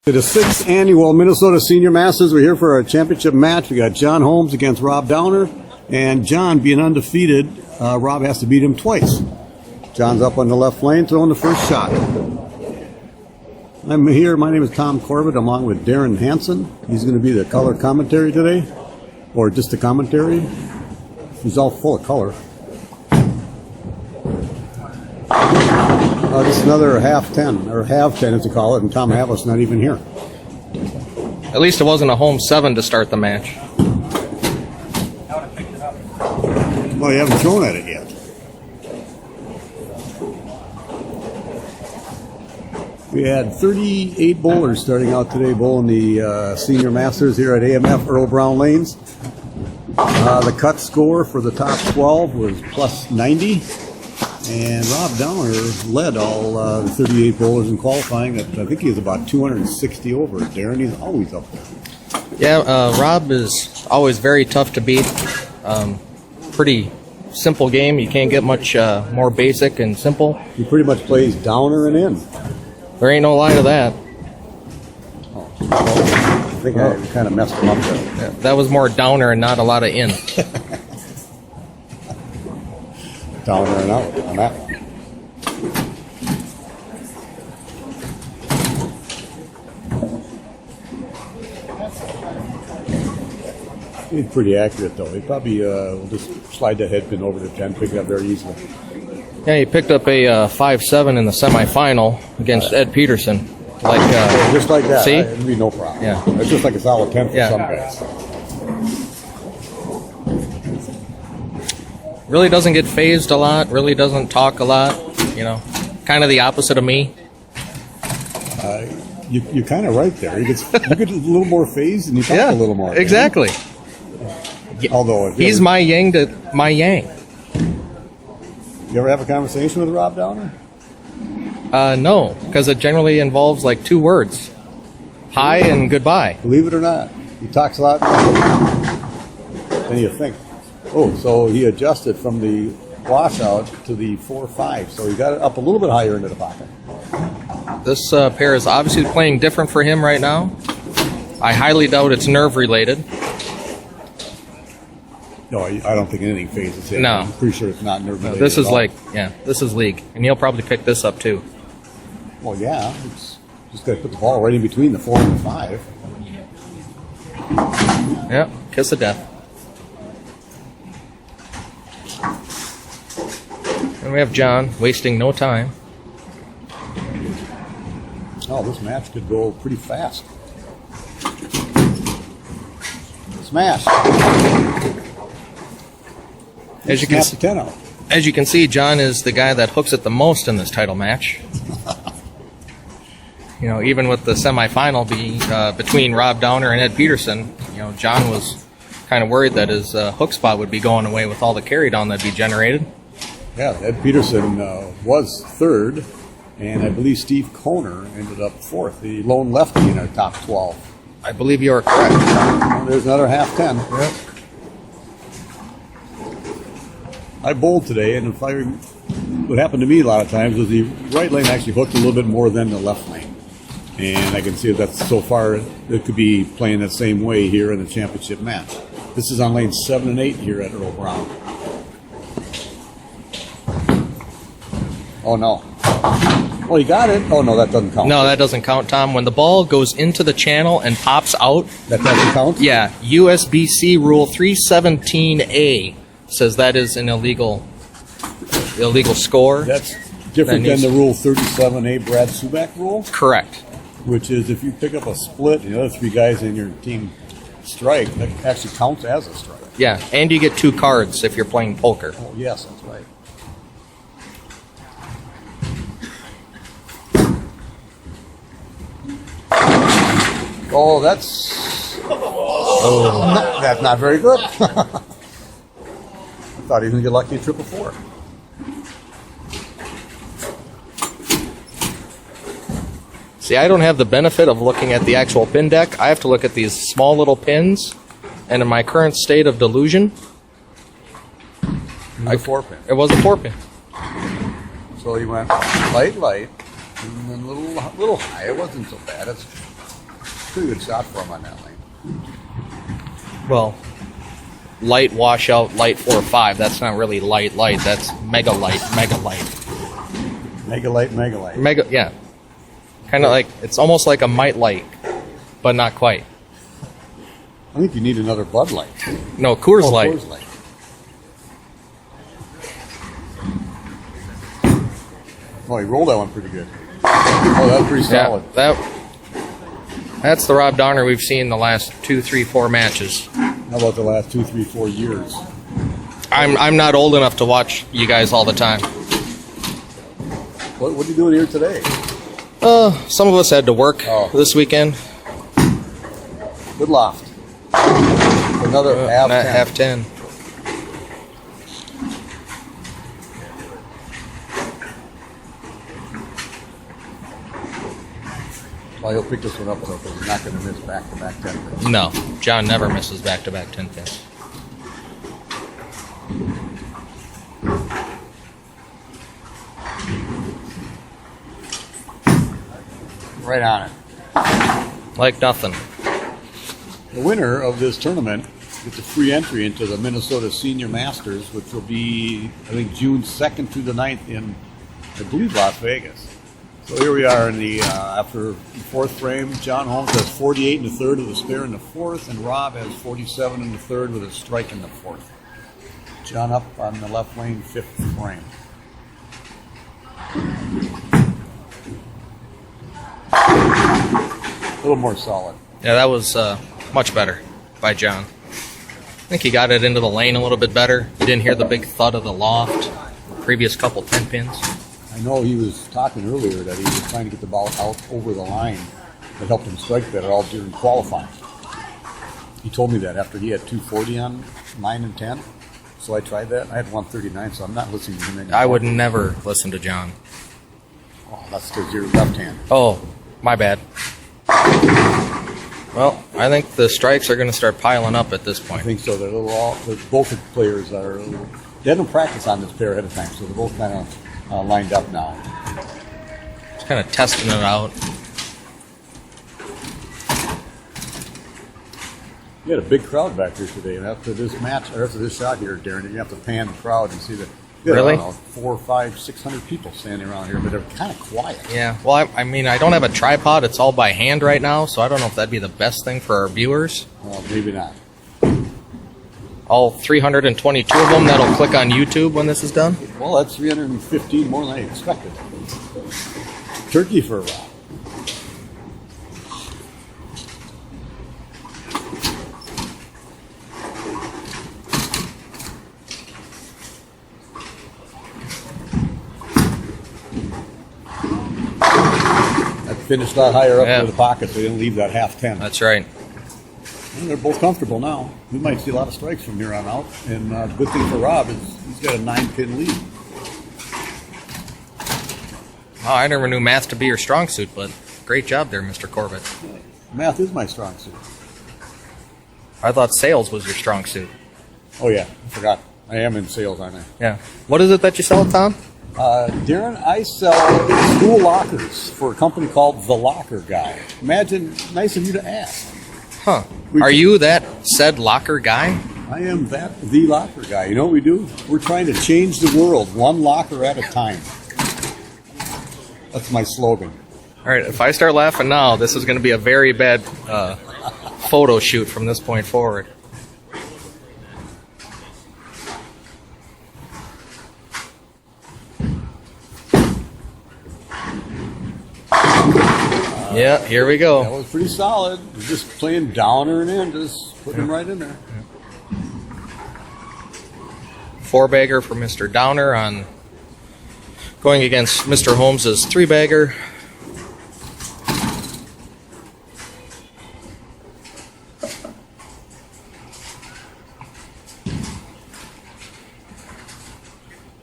To the 6th annual Minnesota Senior Masters. We're here for our championship match. We got John Holmes against Rob Downer, and John, being undefeated, Rob has to beat him twice. John's up on the left lane, throwing the first shot. I'm here. My name is Tom Corbett, along with Darren Hansen. He's going to be the color commentary today, or just the commentary. He's all full of color. This is another half 10, or half 10 as they call it, and Tom Havlis not even here. At least it wasn't a home 7 to start the match. Well, you haven't thrown at it yet. We had 38 bowlers starting out today bowling the Senior Masters here at AMF Earl Brown Lanes. The cut score for the top 12 was plus 90. And Rob Downer led all 38 bowlers in qualifying. I think he was about 260 over. Darren, he's always up there. Yeah, Rob is always very tough to beat. Pretty simple game. You can't get much more basic and simple. He pretty much plays Downer and in. There ain't no lie to that. I think I kind of messed him up there. Yeah, that was more Downer and not a lot of in. Downer and out on that one. He's pretty accurate, though. He probably will just slide the head pin over the 10, pick it up very easily. Yeah, he picked up a 5-7 in the semifinal against Ed Peterson. Just like that. See? It'd be no problem. Yeah. It's just like a solid 10 for some guys. Really doesn't get phased a lot, really doesn't talk a lot, you know, kind of the opposite of me. You're kind of right there. You get a little more phased and you talk a little more. Exactly. Although he's my yang to my yang. You ever have a conversation with Rob Downer? No, because it generally involves like 2 words. Hi and goodbye. Believe it or not, he talks a lot than you think. Oh, so he adjusted from the washout to the 4-5, so he got it up a little bit higher into the pocket. This pair is obviously playing different for him right now. I highly doubt it's nerve related. No, I don't think anything phases him. No. I'm pretty sure it's not nerve related. This is this is league, and he'll probably pick this up too. Well, yeah, it's just got to put the ball right in between the 4 and the 5. Yeah, kiss of death. And we have John wasting no time. Oh, this match could go pretty fast. Smash. As you can see, John is the guy that hooks it the most in this title match. You know, even with the semifinal being between Rob Downer and Ed Peterson, you know, John was kind of worried that his hook spot would be going away with all the carry down that'd be generated. Yeah, Ed Peterson was 3rd, and I believe Steve Koner ended up 4th, the lone lefty in our top 12. I believe you are correct. Well, there's another half 10. Yep. I bowled today, and what happened to me a lot of times was the right lane actually hooked a little bit more than the left lane. And I can see that so far it could be playing the same way here in the championship match. This is on lanes 7 and 8 here at Earl Brown. Oh, no. Oh, you got it. Oh, no, that doesn't count. No, that doesn't count, Tom. When the ball goes into the channel and pops out... That doesn't count? Yeah. USBC Rule 317A says that is an illegal score. That's different than the Rule 37A Brad Subak rule? Correct. Which is if you pick up a split and the other 3 guys in your team strike, that actually counts as a strike. Yeah, and you get 2 cards if you're playing poker. Oh, yes, that's right. Oh, that's not very good. I thought he was going to get lucky at 4-4. See, I don't have the benefit of looking at the actual pin deck. I have to look at these small little pins, and in my current state of delusion... It was a 4-pin. It was a 4-pin. So he went light, and then little high. It wasn't so bad. Pretty good shot for him on that lane. Well, light washout, light 4-5. That's not really light. That's mega light. Mega light. Mega, yeah. Kind of like, it's almost like a might light, but not quite. I think you need another Bud Light. No, Coors Light. Coors Light. Oh, he rolled that one pretty good. Oh, that was pretty solid. That's the Rob Downer we've seen the last 2, 3, 4 matches. How about the last 2, 3, 4 years? I'm not old enough to watch you guys all the time. What are you doing here today? Some of us had to work this weekend. Good loft. Another half 10. Half 10. Well, he'll pick this one up though, because he's not going to miss back-to-back 10 pins. No, John never misses back-to-back 10 pins. Right on it. Like nothing. The winner of this tournament gets a free entry into the Minnesota Senior Masters, which will be, I think, June 2nd through the 9th in, I believe, Las Vegas. So here we are in the after the fourth frame. John Holmes has 48 in the third with a spare in the fourth, and Rob has 47 in the third with a strike in the fourth. John up on the left lane, fifth frame. A little more solid. Yeah, that was much better by John. I think he got it into the lane a little bit better. You didn't hear the big thud of the loft. Previous couple 10 pins. I know he was talking earlier that he was trying to get the ball out over the line. That helped him strike better all during qualifying. He told me that after he had 240 on 9 and 10. So I tried that. I had 139, so I'm not listening to him anymore. I would never listen to John. Oh, that's because you're left hand. Oh, my bad. Well, I think the strikes are going to start piling up at this I point. think so. Both the players are a little, they didn't practice on this pair ahead of time, so they're both kind of lined up now. Just kind of testing it out. You had a big crowd back here today, and after this match, or after this shot here, Darren, you have to pan the crowd and see that. Really? I don't know, 400, 500, 600 people standing around here, but they're kind of quiet. Yeah, well, I mean, I don't have a tripod. It's all by hand right now, so I don't know if that'd be the best thing for our viewers. Well, maybe not. All 322 of them that'll click on YouTube when this is done. Well, that's 315 more than I expected. Turkey for a while. That finished a lot higher up near the pocket, so they didn't leave that half 10. That's right. And they're both comfortable now. We might see a lot of strikes from here on out. And good thing for Rob is he's got a 9-pin lead. Oh, I never knew math to be your strong suit, but great job there, Mr. Corbett. Math is my strong suit. I thought sales was your strong suit. Oh, yeah. I forgot. I am in sales, aren't I? Yeah. What is it that you sell, Tom? Darren, I sell school lockers for a company called The Locker Guy. Imagine, nice of you to ask. Huh. Are you that said locker guy? I am the locker guy. You know what we do? We're trying to change the world one locker at a time. That's my slogan. All right, if I start laughing now, this is going to be a very bad photo shoot from this point forward. Yeah, here we That go. was pretty solid. We're just playing downer and in, just putting him right in there. 4-bagger for Mr. Downer on going against Mr. Holmes's 3-bagger.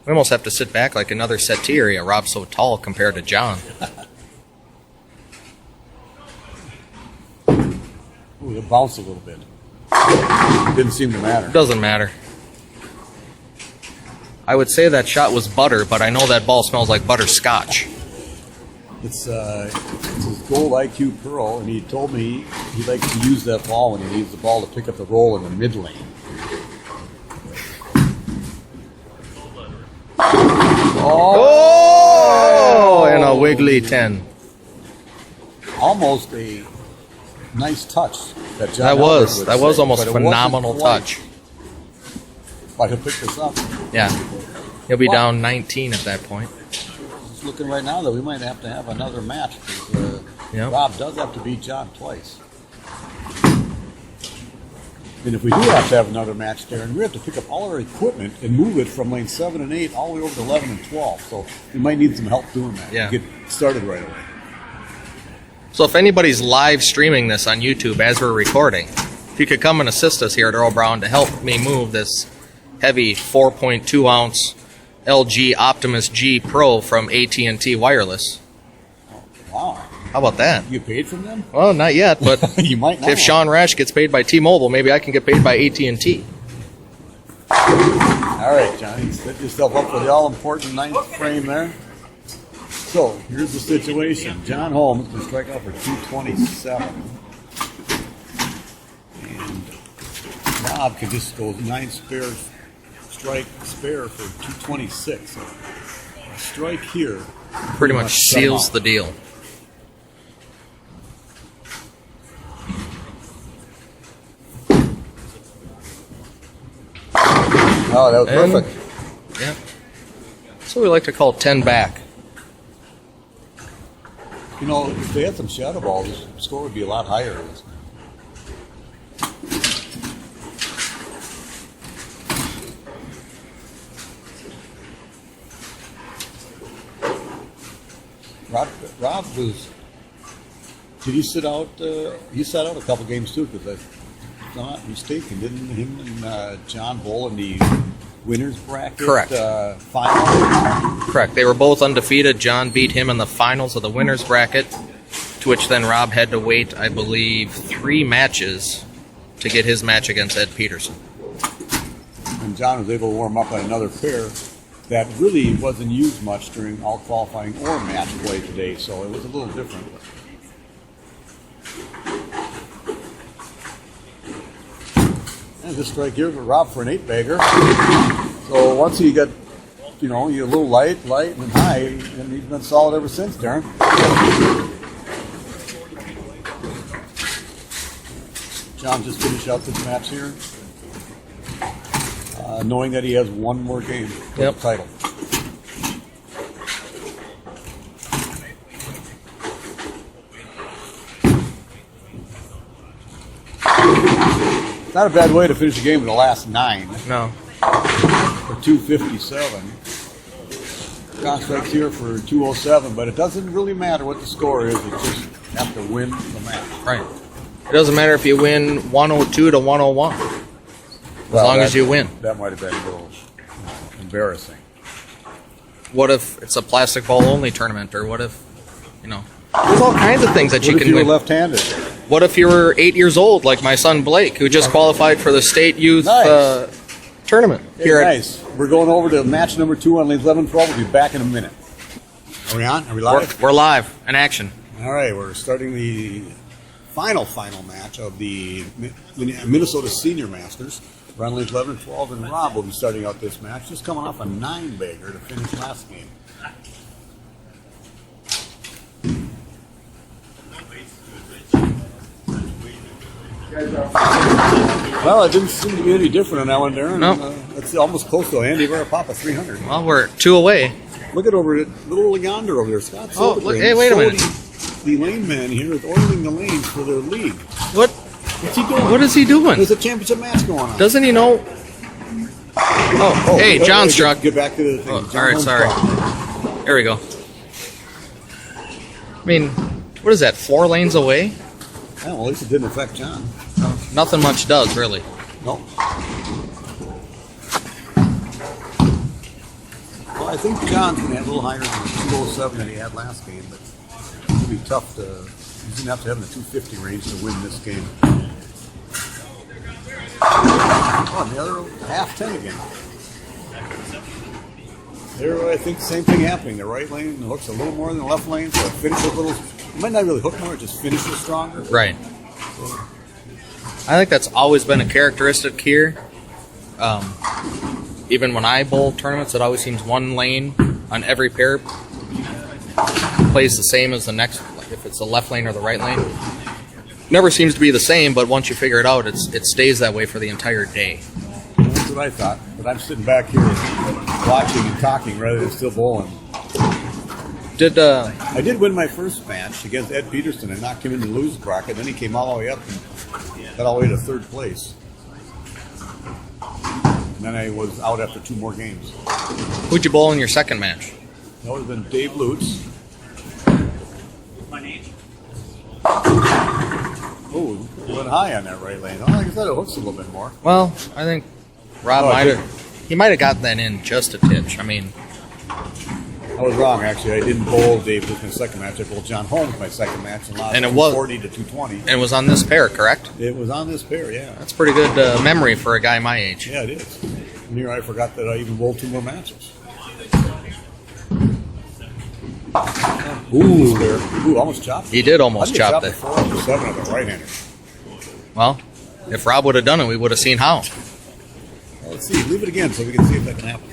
We almost have to sit back like another settee area. Rob's so tall compared to John. Ooh, it bounced a little bit. Didn't seem to matter. Doesn't matter. I would say that shot was butter, but I know that ball smells like butterscotch. It's his Gold IQ Pearl, and he told me he likes to use that ball when he needs the ball to pick up the roll in the mid lane. Oh, and a wiggly 10. Almost a nice touch that John That was Albert would say, almost but a it wasn't phenomenal quite. touch. But he'll pick this up. Yeah. He'll be down 19 at that point. It's looking right now that we might have to have another match because Yep. Rob does have to beat John twice. And if we do have to have another match, Darren, we have to pick up all our equipment and move it from lane 7 and 8 all the way over to 11 and 12. So we might need some help doing that. Yeah. Get started right away. So if anybody's live streaming this on YouTube as we're recording, if you could come and assist us here at Earl Brown to help me move this heavy 4.2 ounce LG Optimus G Pro from AT&T Wireless. Wow. How about that? You paid from them? Well, not yet, but You might not. if Sean Rash gets paid by T-Mobile, maybe I can get paid by AT&T. All right, Johnny, set yourself up for the all-important ninth frame there. So here's the situation. John Holmes can strike out for 227. And Rob can just go 9 spares, strike spare for 226. So a strike here Pretty much shut him seals out. the deal. Oh, that was And- perfect. Yeah. That's what we like to call 10 back. You know, if they had some shadow balls, the score would be a lot higher. Rob was. Did he sit out? He sat out a couple games too, because if I'm not mistaken, didn't him and John Bull in the winners bracket Correct. final? Correct. They were both undefeated. John beat him in the finals of the winners bracket, to which then Rob had to wait, I believe, 3 matches to get his match against Ed Peterson. And John was able to warm up on another pair that really wasn't used much during all qualifying or match play today, so it was a little different. And this strike here for Rob for an 8-bagger. So once he got, you're a little light, and then high, and he's been solid ever since, Darren. John just finished out this match here, knowing that he has one more game for Yep. the title. Not a bad way to finish a game with the last 9 No. for 257. John strikes here for 207, but it doesn't really matter what the score is. You just have to win the match. Right. It doesn't matter if you win 102 to 101, as long as you win. That might have been a little embarrassing. What if it's a plastic ball only tournament, or what if, there's all kinds of things that you What if can you were win. left-handed? What if you were 8 years old, like my son Blake, who just qualified for the state youth Nice. tournament Hey, here nice. We're going over to match number 2 on lanes 11 and 12. We'll be back in a minute. Are we on? Are we at. live? We're live in action. All right, we're starting the final match of the Minnesota Senior Masters. We're on lanes 11 and 12, and Rob will be starting out this match, just coming off a 9-bagger to finish last game. Well, it didn't seem to be any different on that one, Darren. No. It's almost close to Andy Varapapa 300. Well, we're 2 away. Look at over at little yonder over there, Scott. Oh, Silverman. look- hey, wait a minute. The lane man here is oiling the lanes for their league. What? What's he doing? What is he doing? There's a championship match going on. Doesn't he know? Oh, hey, John struck. Get back to the thing. Oh, John all right, Holmes sorry. struck. There we go. I mean, what is that? 4 lanes away? Yeah, well, at least it didn't affect John. Nothing much does, really. No. Well, I think John's going to have a little higher than the 207 that he had last game, but it'll be tough to. He's going to have to have in the 250 range to win this game. Oh, and the other half 10 again. There, I think same thing happening. The right lane hooks a little more than the left lane, so it finishes a little. It might not really hook more; it just finishes stronger. Right. I think that's always been a characteristic here. Even when I bowl tournaments, it always seems one lane on every pair plays the same as the next, if it's the left lane or the right lane. Never seems to be the same, but once you figure it out, it stays that way for the entire day. That's what I thought. But I'm sitting back here watching and talking rather than still bowling. I did win my first match against Ed Peterson and knocked him in the lose bracket. Then he came all the way up and got all the way to third place. And then I was out after 2 more games. Who'd you bowl in your second match? That would have been Dave Lutz. Oh, went high on that right lane. Oh, like I said, it hooks a little bit more. Well, I think Rob might have gotten that in just a titch. I mean, I was wrong, actually. I didn't bowl Dave Lutz in my second match. I bowled John Holmes my second match and lost And it was- 240 to 220. and it was on this pair, correct? It was on this pair, yeah. That's pretty good memory for a guy my age. Yeah, it is. And here I forgot that I even bowled 2 more matches. Ooh, almost chopped. He did almost chop it. it. 4 of the 7 of the right-hander. Well, if Rob would have done it, we would have seen how. Well, let's see. Leave it again so we can see if that can happen.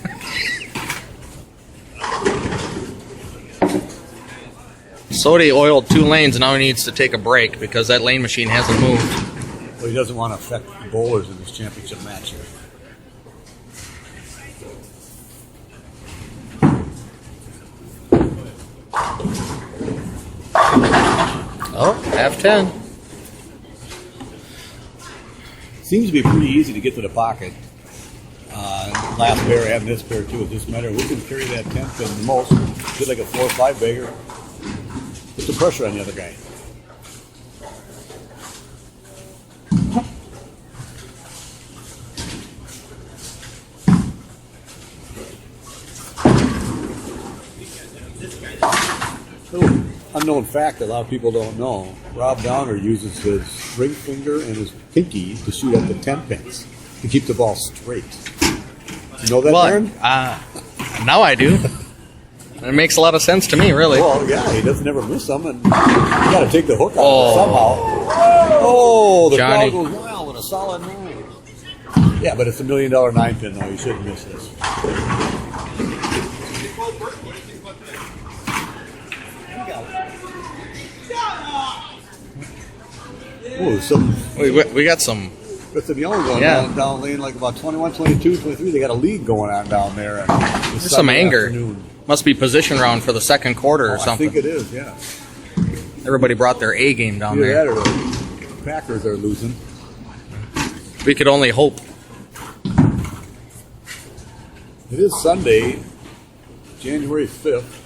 Sodi oiled 2 lanes and now he needs to take a break because that lane machine hasn't moved. Well, he doesn't want to affect the bowlers in this championship match here. Oh, half 10. Seems to be pretty easy to get to the pocket. Last pair and this pair too. It just matter who can carry that 10th and the most. Get like a 4 or 5 bagger. Put some pressure on the other guy. Little unknown fact that a lot of people don't know. Rob Downer uses his ring finger and his pinky to shoot at the 10 pins to keep the ball straight. You know that, Darren? Now I do. It makes a lot of sense to me, really. Well, yeah, he doesn't ever miss them, and you got to take the hook out somehow. Oh, the Johnny. ball goes wild with a solid 9. Yeah, but it's $1 million 9-pin, though. You shouldn't miss this. Ooh, We got some. got some yellow going down lane, like about 21, 22, 23. They got a lead going on down there. And There's some anger. Must be position round for the second quarter or something. I think it is, yeah. Everybody brought their A game down Either there. that or the Packers are losing. We could only hope. It is Sunday, January 5th.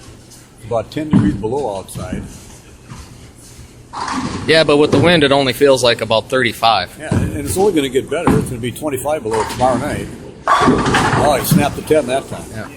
About 10 degrees below outside. Yeah, but with the wind, it only feels like about 35. Yeah, and it's only going to get better. It's going to be 25 below tomorrow night. Oh, he snapped the 10 that time. Yeah.